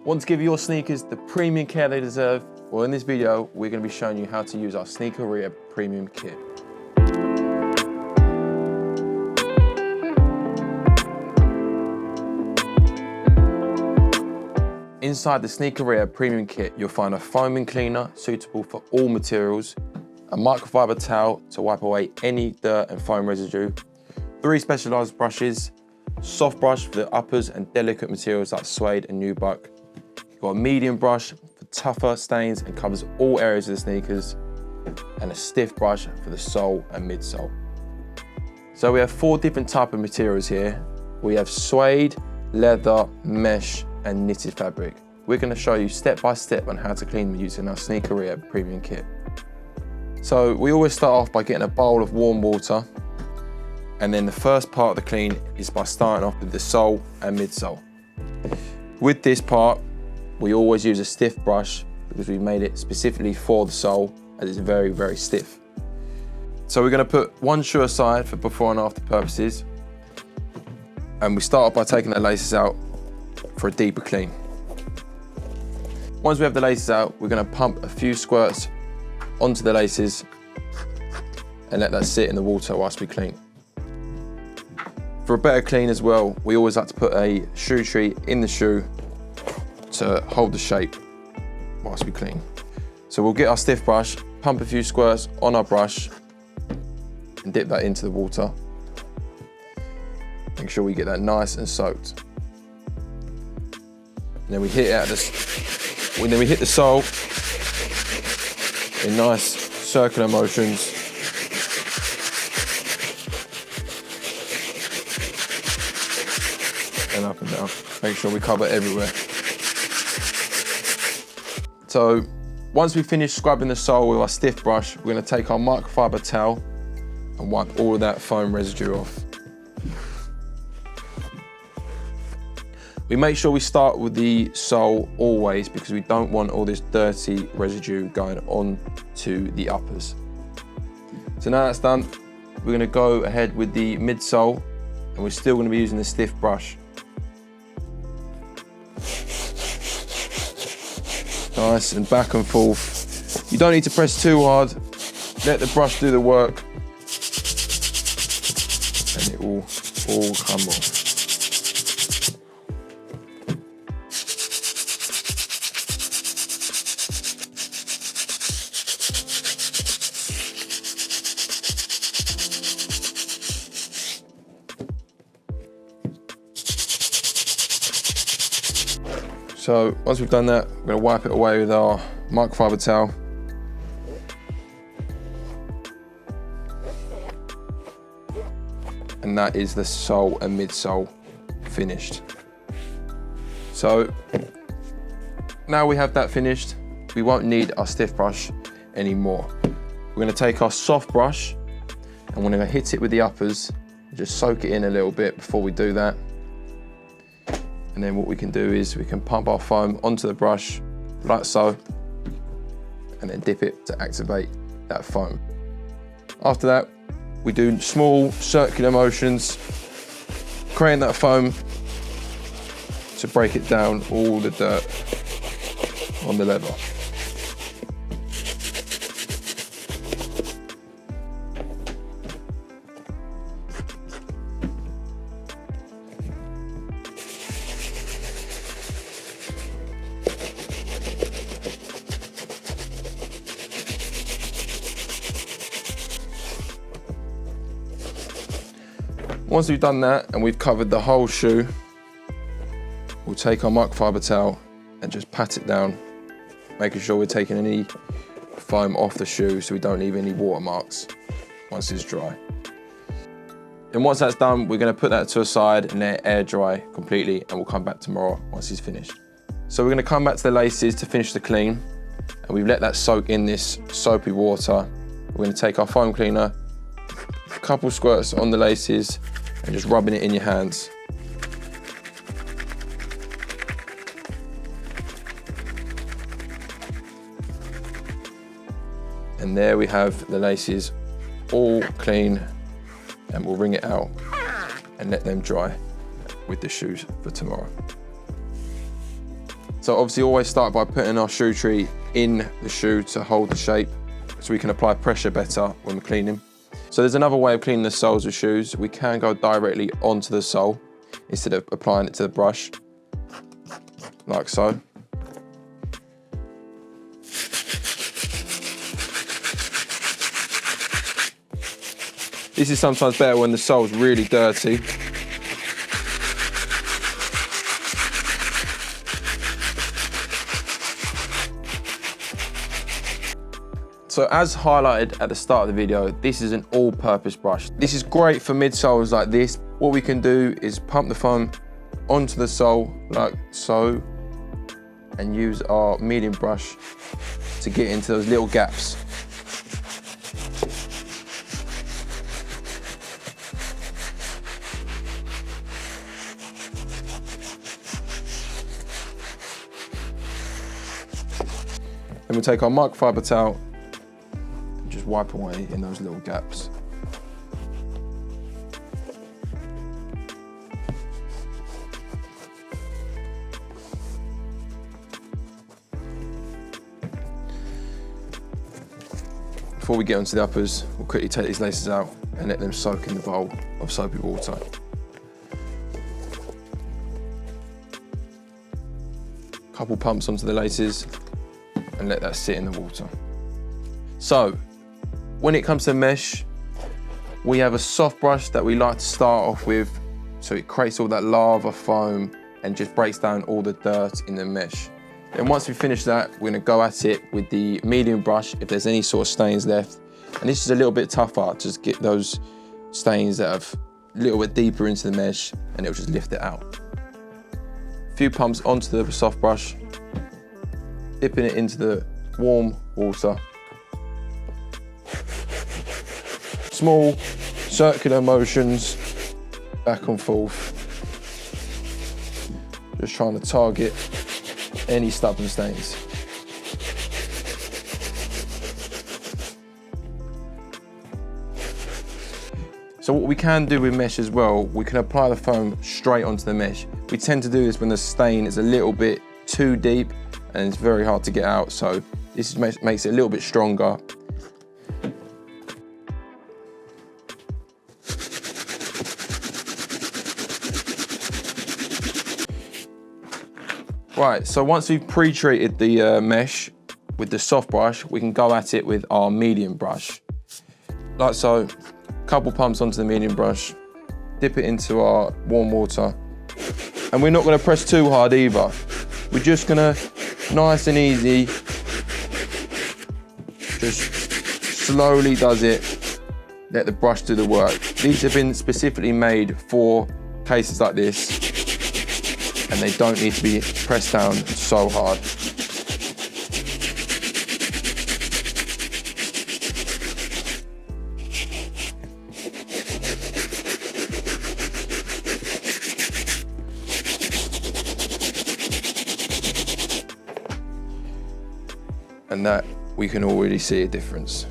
Want to give your sneakers the premium care they deserve? Well, in this video, we're going to be showing you how to use our Sneaker Rehab Premium Kit. Inside the Sneaker Rehab Premium Kit, you'll find a foaming cleaner suitable for all materials, a microfiber towel to wipe away any dirt and foam residue, 3 specialised brushes, soft brush for the uppers and delicate materials like suede and nubuck. You've got a medium brush for tougher stains and covers all areas of the sneakers, and a stiff brush for the sole and midsole. So we have 4 different types of materials here. We have suede, leather, mesh, and knitted fabric. We're going to show you step by step on how to clean them using our Sneaker Rehab Premium Kit. So we always start off by getting a bowl of warm water, and then the first part of the clean is by starting off with the sole and midsole. With this part, we always use a stiff brush because we made it specifically for the sole, as it's very, very stiff. So we're going to put one shoe aside for before and after purposes, and we start off by taking the laces out for a deeper clean. Once we have the laces out, we're going to pump a few squirts onto the laces and let that sit in the water whilst we clean. For a better clean as well, we always like to put a shoe treat in the shoe to hold the shape whilst we clean. So we'll get our stiff brush, pump a few squirts on our brush and dip that into the water. Make sure we get that nice and soaked. And then we hit it we hit the sole in nice circular motions. And up and down. Make sure we cover everywhere. So once we finish scrubbing the sole with our stiff brush, we're going to take our microfiber towel and wipe all of that foam residue off. We make sure we start with the sole always because we don't want all this dirty residue going on to the uppers. So now that's done, we're going to go ahead with the midsole, and we're still going to be using the stiff brush. Nice and back and forth. You don't need to press too hard. Let the brush do the work, and it will all come off. So once we've done that, we're going to wipe it away with our microfiber towel. And that is the sole and midsole finished. So now we have that finished, we won't need our stiff brush anymore. We're going to take our soft brush and we're going to hit it with the uppers, just soak it in a little bit before we do that. And then what we can do is we can pump our foam onto the brush like so, and then dip it to activate that foam. After that, we do small circular motions, creating that foam to break it down all the dirt on the leather. Once we've done that and we've covered the whole shoe, we'll take our microfiber towel and just pat it down, making sure we're taking any foam off the shoe so we don't leave any watermarks once it's dry. And once that's done, we're going to put that to a side and let it air dry completely, and we'll come back tomorrow once it's finished. So we're going to come back to the laces to finish the clean, and we've let that soak in this soapy water. We're going to take our foam cleaner, a couple squirts on the laces, and just rubbing it in your hands. And there we have the laces all clean, and we'll wring it out and let them dry with the shoes for tomorrow. So obviously always start by putting our shoe tree in the shoe to hold the shape so we can apply pressure better when we're cleaning. So there's another way of cleaning the soles of shoes. We can go directly onto the sole instead of applying it to the brush, like so. This is sometimes better when the sole's really dirty. So as highlighted at the start of the video, this is an all-purpose brush. This is great for midsoles like this. What we can do is pump the foam onto the sole like so and use our medium brush to get into those little gaps. Then we'll take our microfiber towel and just wipe away in those little gaps. Before we get onto the uppers, we'll quickly take these laces out and let them soak in the bowl of soapy water. Couple pumps onto the laces and let that sit in the water. So, when it comes to mesh, we have a soft brush that we like to start off with so it creates all that lava foam and just breaks down all the dirt in the mesh. Then once we finish that, we're gonna go at it with the medium brush if there's any sort of stains left. And this is a little bit tougher to just get those stains that have a little bit deeper into the mesh and it'll just lift it out. A few pumps onto the soft brush, dipping it into the warm water. Small circular motions back and forth. Just trying to target any stubborn stains. So what we can do with mesh as well, we can apply the foam straight onto the mesh. We tend to do this when the stain is a little bit too deep and it's very hard to get out, so this makes it a little bit stronger. Right, so once we've pre-treated the mesh with the soft brush, we can go at it with our medium brush. Like so, couple pumps onto the medium brush, dip it into our warm water, and we're not gonna press too hard either. We're just gonna, nice and easy, just slowly does it, let the brush do the work. These have been specifically made for cases like this, and they don't need to be pressed down so hard. And that, we can already see a difference.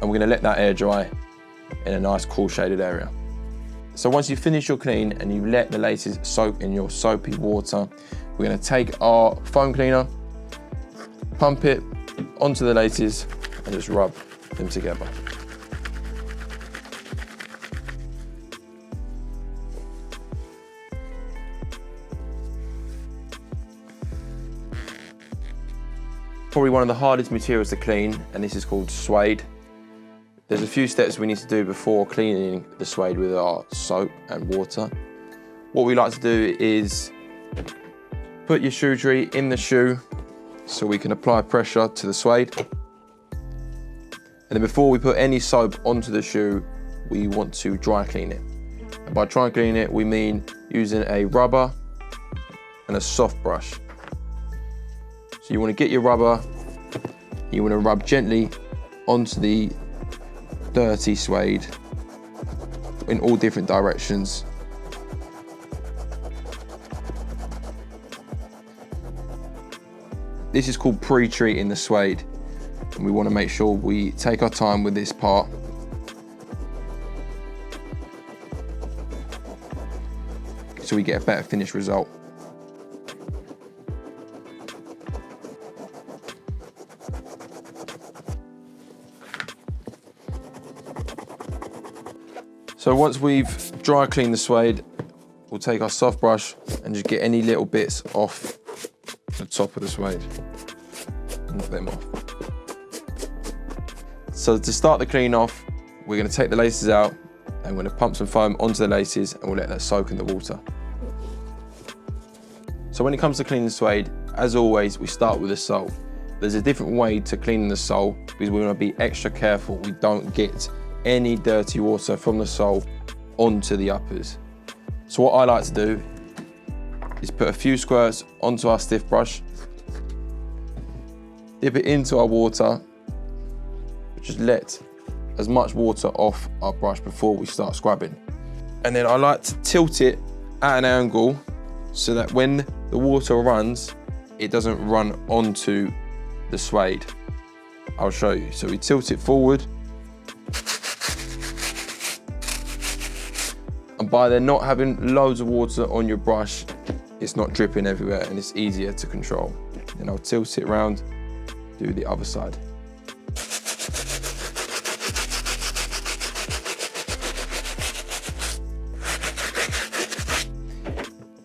And we're gonna let that air dry in a nice cool shaded area. So once you finish your clean and you let the laces soak in your soapy water, we're gonna take our foam cleaner, pump it onto the laces and just rub them together. Probably one of the hardest materials to clean, and this is called suede. There's a few steps we need to do before cleaning the suede with our soap and water. What we like to do is put your shoe tree in the shoe so we can apply pressure to the suede. And then before we put any soap onto the shoe, we want to dry clean it. And by dry cleaning it, we mean using a rubber and a soft brush. So you want to get your rubber, you want to rub gently onto the dirty suede in all different directions. This is called pre-treating the suede, and we want to make sure we take our time with this part. So we get a better finished result. So once we've dry cleaned the suede, we'll take our soft brush and just get any little bits off the top of the suede. Knock them off. So to start the clean off, we're going to take the laces out and we're going to pump some foam onto the laces and we'll let that soak in the water. So when it comes to cleaning the suede, as always, we start with the sole. There's a different way to cleaning the sole because we want to be extra careful we don't get any dirty water from the sole onto the uppers. So what I like to do is put a few squirts onto our stiff brush, dip it into our water, just let as much water off our brush before we start scrubbing. And then I like to tilt it at an angle so that when the water runs, it doesn't run onto the suede. I'll show you. So we tilt it forward. And by there not having loads of water on your brush, it's not dripping everywhere and it's easier to control. Then I'll tilt it around, do the other side.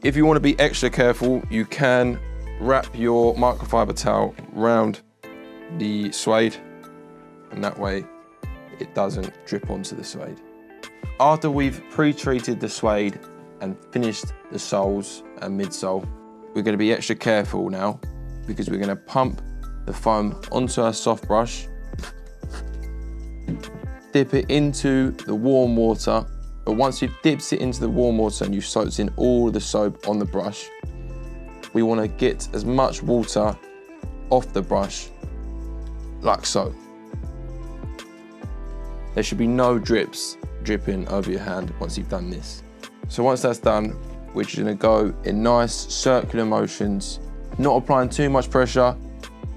If you want to be extra careful, you can wrap your microfiber towel around the suede, and that way it doesn't drip onto the suede. After we've pre-treated the suede and finished the soles and midsole, we're going to be extra careful now because we're going to pump the foam onto our soft brush, dip it into the warm water. But once you've dipped it into the warm water and you've soaked in all the soap on the brush, we want to get as much water off the brush like so. There should be no dripping over your hand once you've done this. So once that's done, we're just going to go in nice circular motions, not applying too much pressure,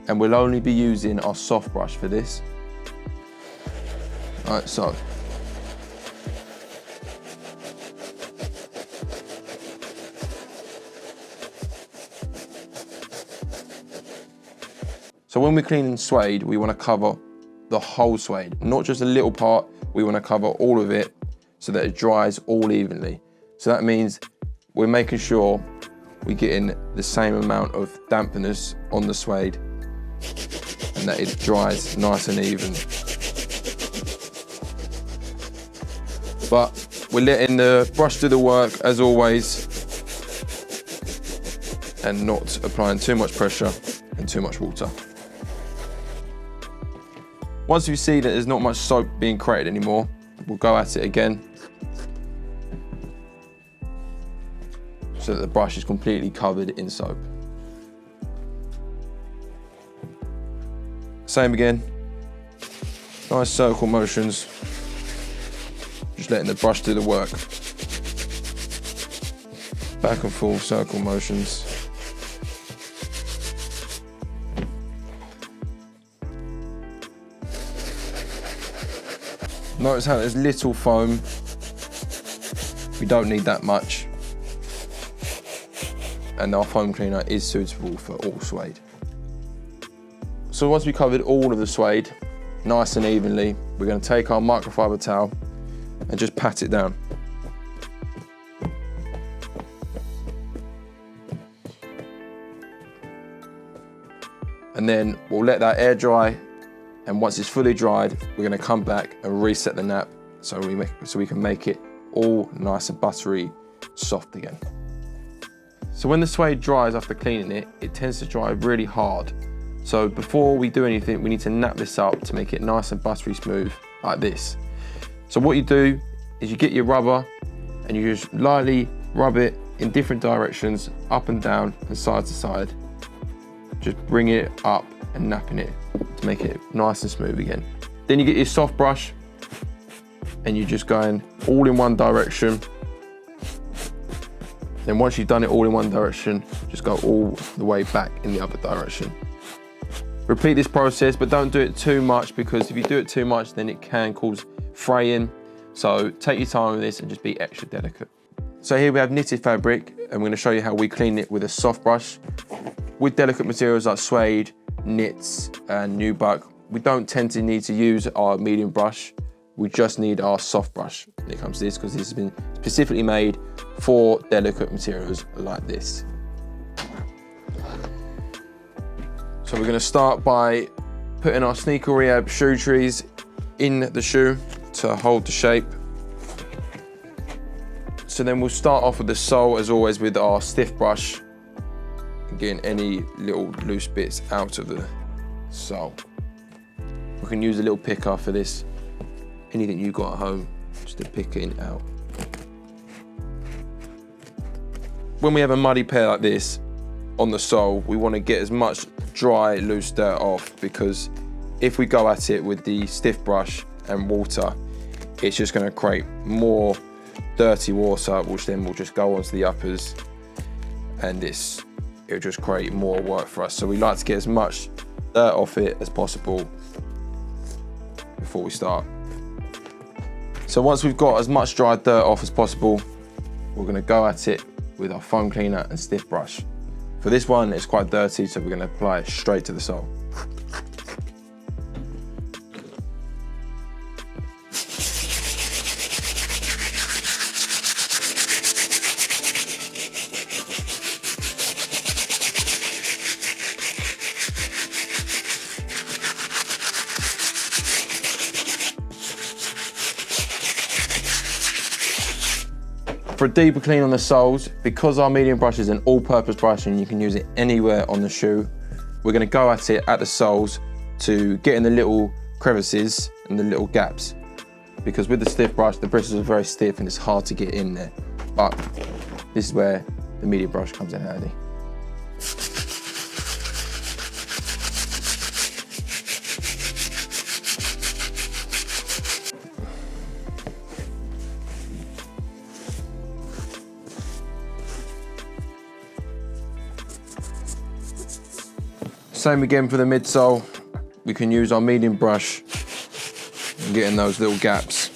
and we'll only be using our soft brush for this. Like so. So when we're cleaning suede, we want to cover the whole suede, not just a little part. We want to cover all of it so that it dries all evenly. So that means we're making sure we're getting the same amount of dampness on the suede and that it dries nice and even. But we're letting the brush do the work as always and not applying too much pressure and too much water. Once we see that there's not much soap being created anymore, we'll go at it again so that the brush is completely covered in soap. Same again, nice circle motions, just letting the brush do the work. Back and forth circle motions. Notice how there's little foam. We don't need that much. And our foam cleaner is suitable for all suede. So once we covered all of the suede, nice and evenly, we're going to take our microfiber towel and just pat it down. And then we'll let that air dry. And once it's fully dried, we're going to come back and reset the nap so we can make it all nice and buttery, soft again. So when the suede dries after cleaning it, it tends to dry really hard. So before we do anything, we need to nap this up to make it nice and buttery smooth like this. So what you do is you get your rubber and you just lightly rub it in different directions, up and down and side to side. Just bring it up and napping it to make it nice and smooth again. Then you get your soft brush and you're just going all in one direction. Then once you've done it all in one direction, just go all the way back in the other direction. Repeat this process, but don't do it too much because if you do it too much, then it can cause fraying. So take your time with this and just be extra delicate. So here we have knitted fabric and we're going to show you how we clean it with a soft brush. With delicate materials like suede, knits and nubuck, we don't tend to need to use our medium brush we just need our soft brush when it comes to this, because this has been specifically made for delicate materials like this. So we're gonna start by putting our Sneaker Rehab shoe trees in the shoe to hold the shape. So then we'll start off with the sole, as always, with our stiff brush, and getting any little loose bits out of the sole. We can use a little picker for this. Anything you've got at home, just to pick it out. When we have a muddy pair like this on the sole, we want to get as much dry, loose dirt off, because if we go at it with the stiff brush and water, it's just going to create more dirty water, which then will just go onto the uppers, and it'll just create more work for us. So we like to get as much dirt off it as possible before we start. So once we've got as much dry dirt off as possible, we're going to go at it with our foam cleaner and stiff brush. For this one, it's quite dirty, so we're going to apply it straight to the sole. For a deeper clean on the soles, because our medium brush is an all-purpose brush and you can use it anywhere on the shoe, we're going to go at it at the soles to get in the little crevices and the little gaps. Because with the stiff brush, the bristles are very stiff and it's hard to get in there. But this is where the medium brush comes in handy. Same again for the midsole. We can use our medium brush and get in those little gaps.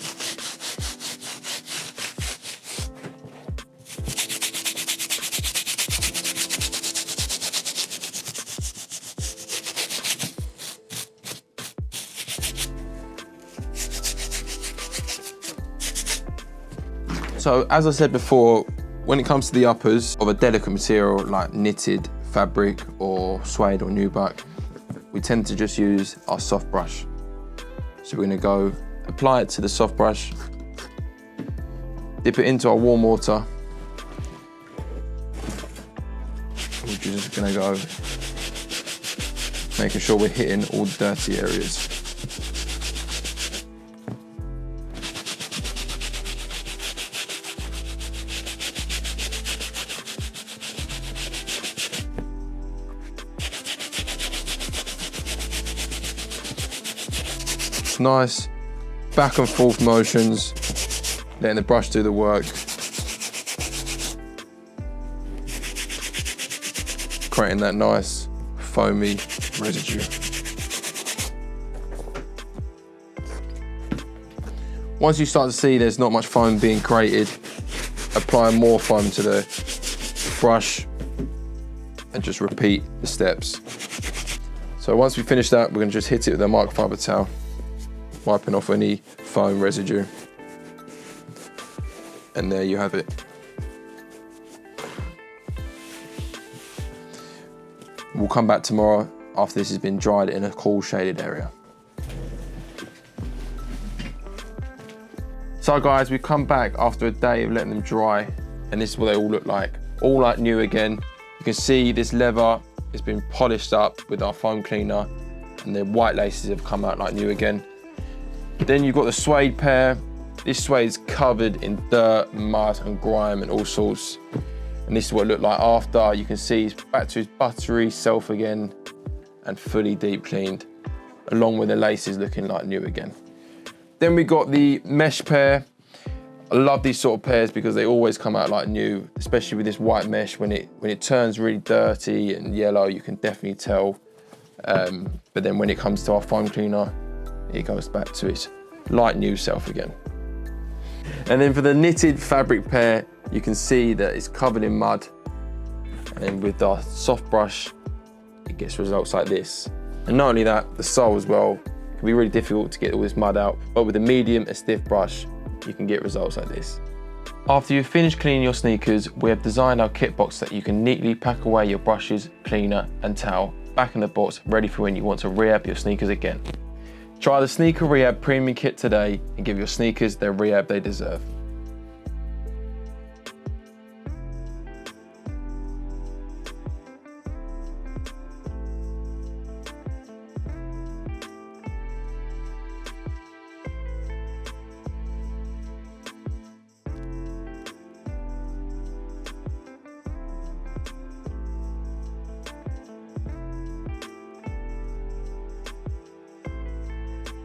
So as I said before, when it comes to the uppers of a delicate material like knitted fabric or suede or nubuck, we tend to just use our soft brush. So we're going to go apply it to the soft brush, dip it into our warm water. We're just going to go making sure we're hitting all the dirty areas. Nice back and forth motions, letting the brush do the work, creating that nice foamy residue. Once you start to see there's not much foam being created, apply more foam to the brush and just repeat the steps. So once we finish that, we're going to just hit it with a microfiber towel, wiping off any foam residue. And there you have it. We'll come back tomorrow after this has been dried in a cool shaded area. So guys, we've come back after a day of letting them dry, and this is what they all look like. All like new again. You can see this leather has been polished up with our foam cleaner, and the white laces have come out like new again. Then you've got the suede pair. This suede is covered in dirt, mud and grime and all sorts. And this is what it looked like after. You can see it's back to its buttery self again and fully deep cleaned, along with the laces looking like new again. Then we got the mesh pair. I love these sort of pairs because they always come out like new, especially with this white mesh. When it turns really dirty and yellow, you can definitely tell. But then when it comes to our foam cleaner, it goes back to its light new self again. And then for the knitted fabric pair, you can see that it's covered in mud. And then with our soft brush, it gets results like this. And not only that, the sole as well can be really difficult to get all this mud out, but with a medium and stiff brush, you can get results like this. After you've finished cleaning your sneakers, we have designed our kit box that you can neatly pack away your brushes, cleaner and towel back in the box, ready for when you want to rehab your sneakers again. Try the Sneaker Rehab Premium Kit today and give your sneakers the rehab they deserve.